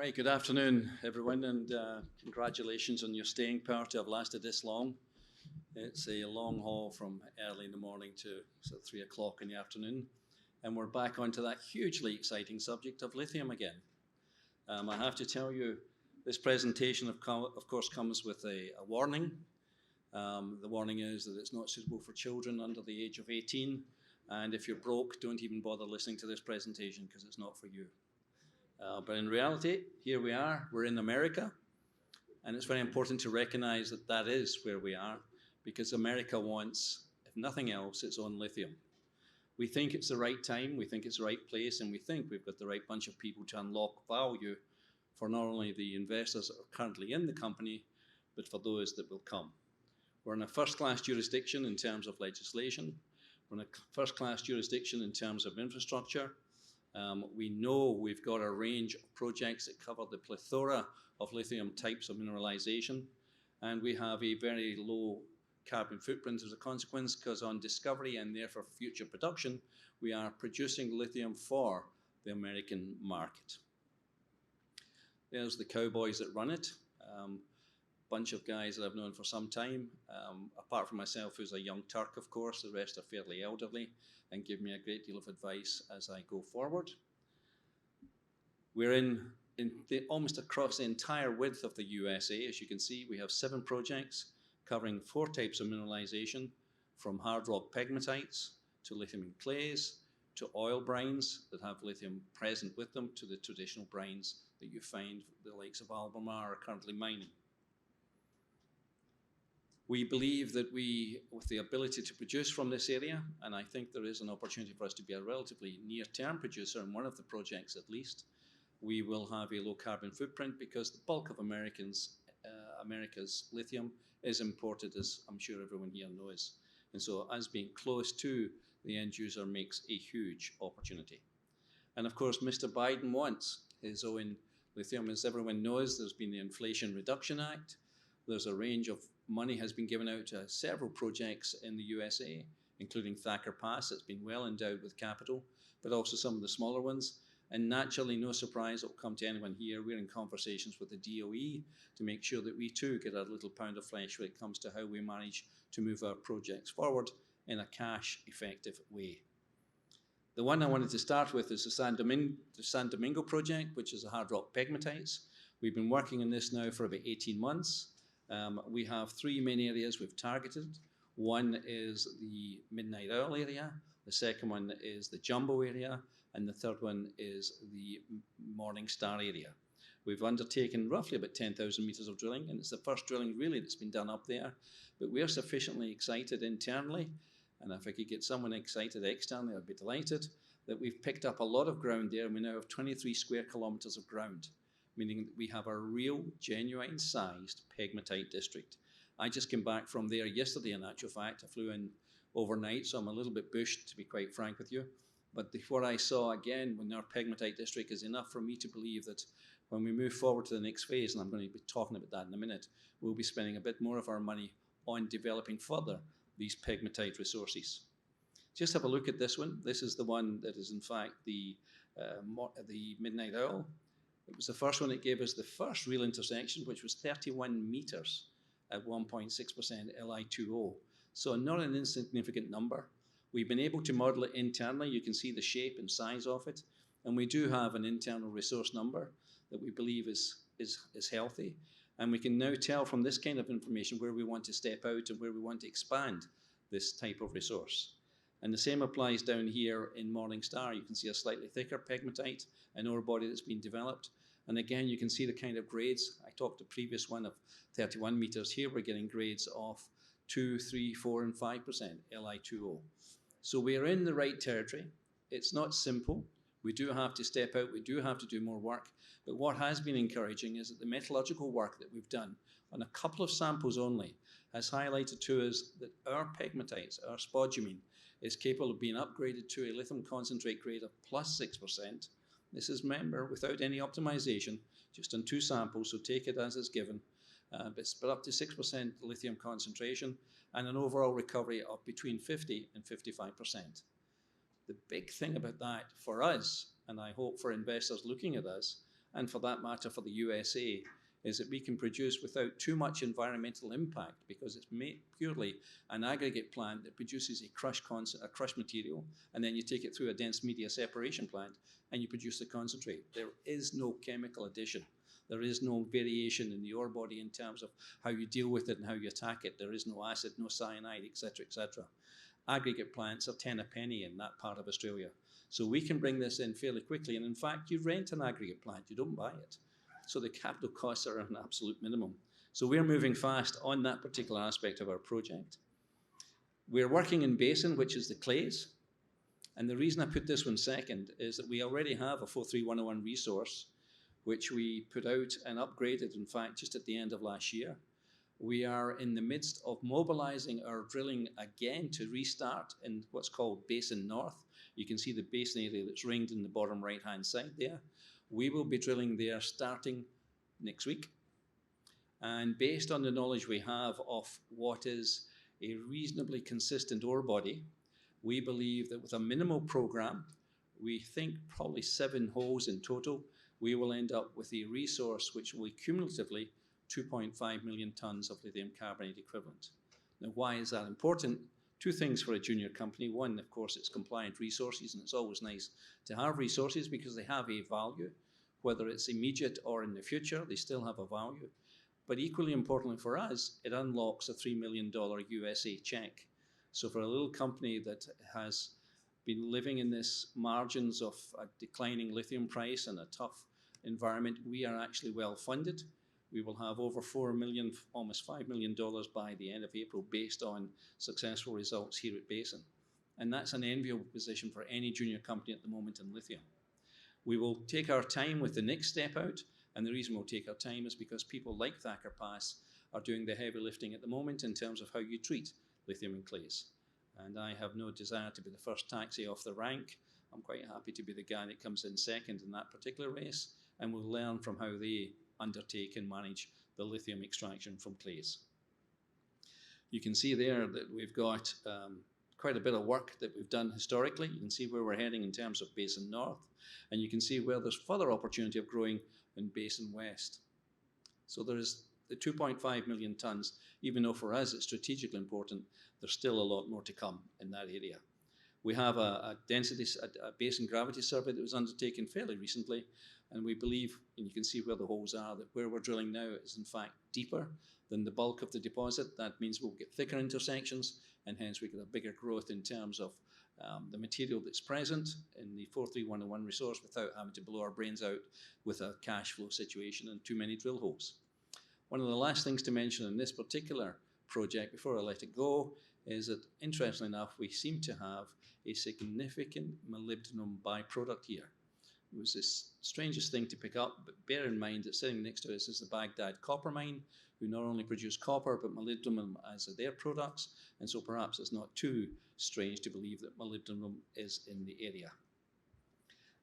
Hi, good afternoon, everyone, and congratulations on your staying power to have lasted this long. It's a long haul from early in the morning to 3 o'clock in the afternoon, and we're back onto that hugely exciting subject of lithium again. I have to tell you, this presentation, of course, comes with a warning. The warning is that it's not suitable for children under the age of 18, and if you're broke, don't even bother listening to this presentation because it's not for you. But in reality, here we are, we're in America, and it's very important to recognize that that is where we are, because America wants, if nothing else, its own lithium. We think it's the right time, we think it's the right place, and we think we've got the right bunch of people to unlock value for not only the investors that are currently in the company, but for those that will come. We're in a first-class jurisdiction in terms of legislation. We're in a first-class jurisdiction in terms of infrastructure. We know we've got a range of projects that cover the plethora of lithium types of mineralization, and we have a very low carbon footprint as a consequence, because on discovery and therefore future production, we are producing lithium for the American market. There's the cowboys that run it. Bunch of guys that I've known for some time, apart from myself, who's a young Turk, of course. The rest are fairly elderly and give me a great deal of advice as I go forward. We're almost across the entire width of the USA. As you can see, we have 7 projects covering 4 types of mineralization, from hard rock pegmatites to lithium in clays, to oil brines that have lithium present with them, to the traditional brines that you find the likes of Albemarle are currently mining. We believe that with the ability to produce from this area, and I think there is an opportunity for us to be a relatively near-term producer in one of the projects at least, we will have a low carbon footprint, because the bulk of America's lithium is imported, as I'm sure everyone here knows. And so us being close to the end user makes a huge opportunity. And of course, Mr. Biden wants his own lithium. As everyone knows, there's been the Inflation Reduction Act. There's a range of money has been given out to several projects in the USA, including Thacker Pass, that's been well endowed with capital, but also some of the smaller ones. And naturally, no surprise, it will come to anyone here, we're in conversations with the DOE to make sure that we too get a little pound of flesh when it comes to how we manage to move our projects forward in a cash-effective way. The one I wanted to start with is the San Domingo project, which is a hard rock pegmatites. We've been working on this now for about 18 months. We have 3 main areas we've targeted. One is the Midnight Oil area, the second one is the Jumbo area, and the third one is the Morning Star area. We've undertaken roughly about 10,000 meters of drilling, and it's the first drilling really that's been done up there, but we're sufficiently excited internally, and if I could get someone excited externally, I'd be delighted, that we've picked up a lot of ground there, and we now have 23 square kilometers of ground, meaning that we have a real, genuine sized pegmatite district. I just came back from there yesterday, in actual fact. I flew in overnight, so I'm a little bit bushed, to be quite frank with you. But what I saw again in our pegmatite district is enough for me to believe that when we move forward to the next phase, and I'm going to be talking about that in a minute, we'll be spending a bit more of our money on developing further these pegmatite resources. Just have a look at this one. This is the one that is in fact the Midnight Oil. It was the first one that gave us the first real intersection, which was 31 meters at 1.6% Li2O. So not an insignificant number. We've been able to model it internally. You can see the shape and size of it. And we do have an internal resource number that we believe is healthy. And we can now tell from this kind of information where we want to step out and where we want to expand this type of resource. And the same applies down here in Morning Star. You can see a slightly thicker pegmatite, an ore body that's been developed. And again, you can see the kind of grades. I talked the previous one of 31 meters. Here we're getting grades of 2, 3, 4, and 5% Li2O. So we are in the right territory. It's not simple. We do have to step out. We do have to do more work. But what has been encouraging is that the metallurgical work that we've done on a couple of samples only has highlighted to us that our pegmatites, our spodumene, is capable of being upgraded to a lithium concentrate grade of plus 6%. This is, remember, without any optimization, just on 2 samples, so take it as it's given. But up to 6% lithium concentration and an overall recovery of between 50 and 55%. The big thing about that for us, and I hope for investors looking at us, and for that matter for the USA, is that we can produce without too much environmental impact, because it's purely an aggregate plant that produces a crushed material, and then you take it through a dense media separation plant and you produce the concentrate. There is no chemical addition. There is no variation in the ore body in terms of how you deal with it and how you attack it. There is no acid, no cyanide, etc., etc. Aggregate plants are 10 a penny in that part of Australia. So we can bring this in fairly quickly. And in fact, you rent an aggregate plant, you don't buy it. So the capital costs are an absolute minimum. So we're moving fast on that particular aspect of our project. We're working in basin, which is the clays. And the reason I put this one second is that we already have a 43101 resource, which we put out and upgraded, in fact, just at the end of last year. We are in the midst of mobilizing our drilling again to restart in what's called Basin North. You can see the basin area that's ringed in the bottom right-hand side there. We will be drilling there starting next week. And based on the knowledge we have of what is a reasonably consistent ore body, we believe that with a minimal program, we think probably 7 holes in total, we will end up with a resource which will be cumulatively 2.5 million tons of lithium carbonate equivalent. Now, why is that important? 2 things for a junior company. One, of course, it's compliant resources, and it's always nice to have resources because they have a value. Whether it's immediate or in the future, they still have a value. But equally importantly for us, it unlocks a $3 million USA check. So for a little company that has been living in this margins of a declining lithium price and a tough environment, we are actually well funded. We will have over $4 million, almost $5 million by the end of April based on successful results here at Basin. And that's an enviable position for any junior company at the moment in lithium. We will take our time with the next step out, and the reason we'll take our time is because people like Thacker Pass are doing the heavy lifting at the moment in terms of how you treat lithium and clays. And I have no desire to be the first taxi off the rank. I'm quite happy to be the guy that comes in second in that particular race, and we'll learn from how they undertake and manage the lithium extraction from clays. You can see there that we've got quite a bit of work that we've done historically. You can see where we're heading in terms of Basin North, and you can see where there's further opportunity of growing in Basin West. So there's the 2.5 million tons, even though for us it's strategically important, there's still a lot more to come in that area. We have a basin gravity survey that was undertaken fairly recently, and we believe, and you can see where the holes are, that where we're drilling now is in fact deeper than the bulk of the deposit. That means we'll get thicker intersections, and hence we get a bigger growth in terms of the material that's present in the 43101 resource without having to blow our brains out with a cash flow situation and too many drill holes. One of the last things to mention in this particular project before I let it go is that, interestingly enough, we seem to have a significant molybdenum byproduct here. It was the strangest thing to pick up, but bear in mind that sitting next to us is the Baghdad copper mine, who not only produce copper but molybdenum as their products, and so perhaps it's not too strange to believe that molybdenum is in the area.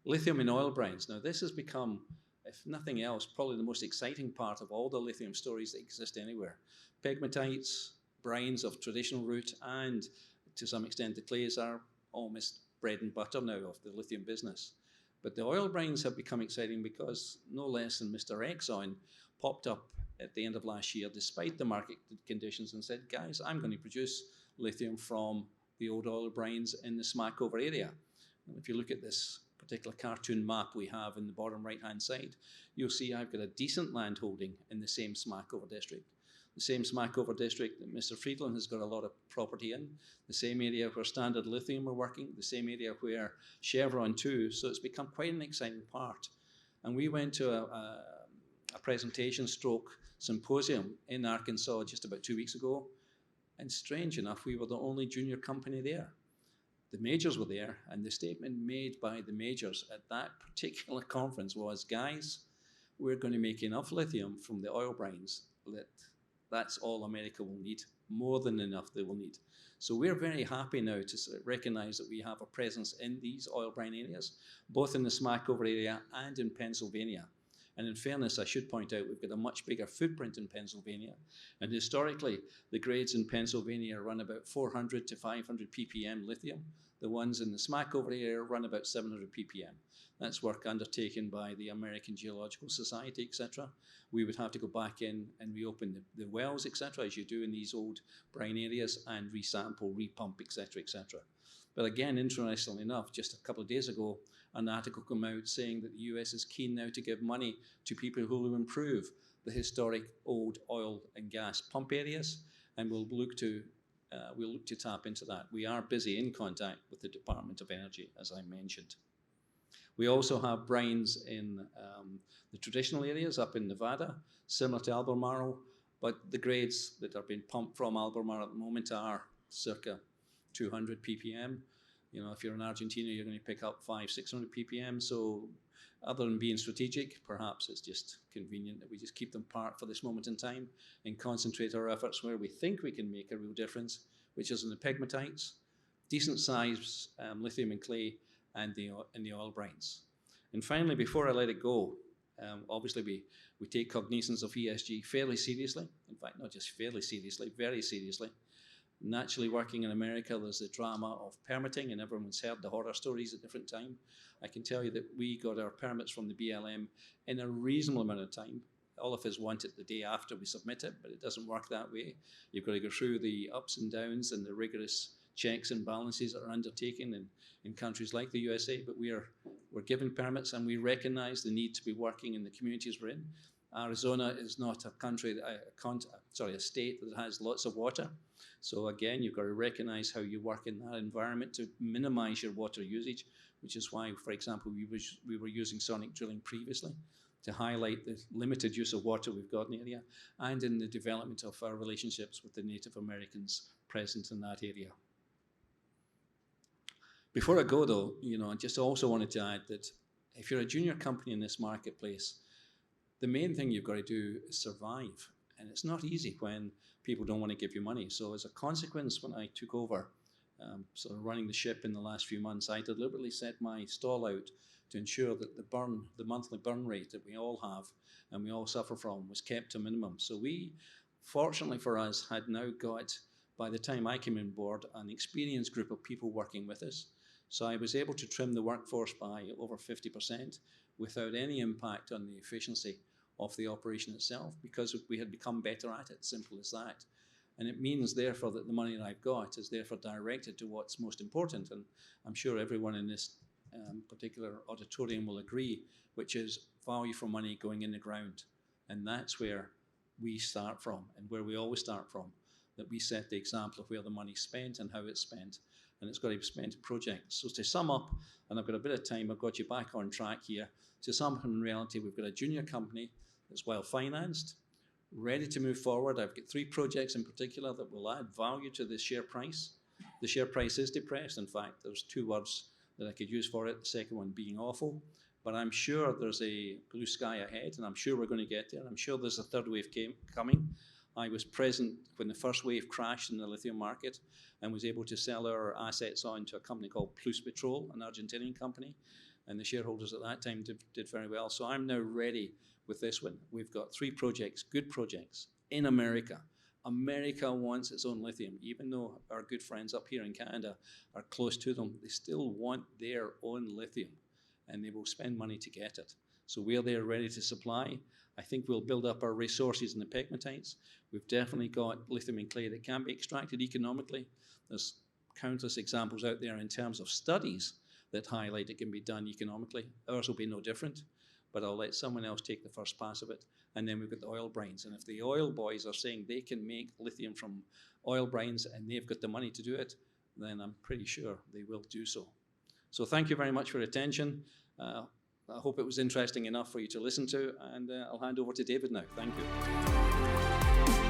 Lithium in oil brines. Now this has become, if nothing else, probably the most exciting part of all the lithium stories that exist anywhere. Pegmatites, brines of traditional route, and to some extent the clays are almost bread and butter now of the lithium business. But the oil brines have become exciting because no less than Mr. Exxon popped up at the end of last year, despite the market conditions, and said, guys, I'm going to produce lithium from the old oil brines in the Smackover area. And if you look at this particular cartoon map we have in the bottom right-hand side, you'll see I've got a decent land holding in the same Smackover district. The same Smackover district that Mr. Friedland has got a lot of property in, the same area where Standard Lithium are working, the same area where Chevron too, so it's become quite an exciting part. And we went to a presentation stroke symposium in Arkansas just about 2 weeks ago, and strange enough, we were the only junior company there. The majors were there, and the statement made by the majors at that particular conference was, guys, we're going to make enough lithium from the oil brines that that's all America will need, more than enough they will need. So we're very happy now to recognize that we have a presence in these oil brine areas, both in the Smackover area and in Pennsylvania. And in fairness, I should point out we've got a much bigger footprint in Pennsylvania. And historically, the grades in Pennsylvania run about 400 to 500 ppm lithium. The ones in the Smackover area run about 700 ppm. That's work undertaken by the American Geological Society, etc. We would have to go back in and reopen the wells, etc., as you do in these old brine areas, and resample, repump, etc., etc. But again, interestingly enough, just a couple of days ago, an article came out saying that the US is keen now to give money to people who will improve the historic old oil and gas pump areas, and we'll look to tap into that. We are busy in contact with the Department of Energy, as I mentioned. We also have brines in the traditional areas up in Nevada, similar to Albemarle, but the grades that are being pumped from Albemarle at the moment are circa 200 ppm. You know, if you're in Argentina, you're going to pick up 500-600 ppm. So other than being strategic, perhaps it's just convenient that we just keep them apart for this moment in time and concentrate our efforts where we think we can make a real difference, which is in the pegmatites, decent size lithium and clay, and the oil brines. And finally, before I let it go, obviously we take cognizance of ESG fairly seriously. In fact, not just fairly seriously, very seriously. Naturally, working in America, there's the drama of permitting, and everyone's heard the horror stories at different time. I can tell you that we got our permits from the BLM in a reasonable amount of time. All of us want it the day after we submit it, but it doesn't work that way. You've got to go through the ups and downs and the rigorous checks and balances that are undertaken in countries like the USA, but we're given permits, and we recognize the need to be working in the communities we're in. Arizona is not a country, a state that has lots of water. So again, you've got to recognize how you work in that environment to minimize your water usage, which is why, for example, we were using sonic drilling previously to highlight the limited use of water we've got in the area, and in the development of our relationships with the Native Americans present in that area. Before I go though, I just also wanted to add that if you're a junior company in this marketplace, the main thing you've got to do is survive. And it's not easy when people don't want to give you money. So as a consequence, when I took over sort of running the ship in the last few months, I deliberately set my stall out to ensure that the monthly burn rate that we all have and we all suffer from was kept to a minimum. So we, fortunately for us, had now got, by the time I came on board, an experienced group of people working with us. So I was able to trim the workforce by over 50% without any impact on the efficiency of the operation itself, because we had become better at it, simple as that. And it means, therefore, that the money that I've got is therefore directed to what's most important. And I'm sure everyone in this particular auditorium will agree, which is value for money going in the ground. And that's where we start from, and where we always start from, that we set the example of where the money's spent and how it's spent. And it's got to be spent in projects. So to sum up, and I've got a bit of time, I've got you back on track here. To sum up, in reality, we've got a junior company that's well financed, ready to move forward. I've got 3 projects in particular that will add value to the share price. The share price is depressed. In fact, there's 2 words that I could use for it, the second one being awful. But I'm sure there's a blue sky ahead, and I'm sure we're going to get there. I'm sure there's a third wave coming. I was present when the first wave crashed in the lithium market and was able to sell our assets on to a company called Plus Petrol, an Argentinian company. And the shareholders at that time did very well. So I'm now ready with this one. We've got 3 projects, good projects, in America. America wants its own lithium. Even though our good friends up here in Canada are close to them, they still want their own lithium, and they will spend money to get it. So we're there ready to supply. I think we'll build up our resources in the pegmatites. We've definitely got lithium and clay that can be extracted economically. There's countless examples out there in terms of studies that highlight it can be done economically. Ours will be no different, but I'll let someone else take the first pass of it. And then we've got the oil brines. And if the oil boys are saying they can make lithium from oil brines and they've got the money to do it, then I'm pretty sure they will do so. So thank you very much for your attention. I hope it was interesting enough for you to listen to, and I'll hand over to David now. Thank you.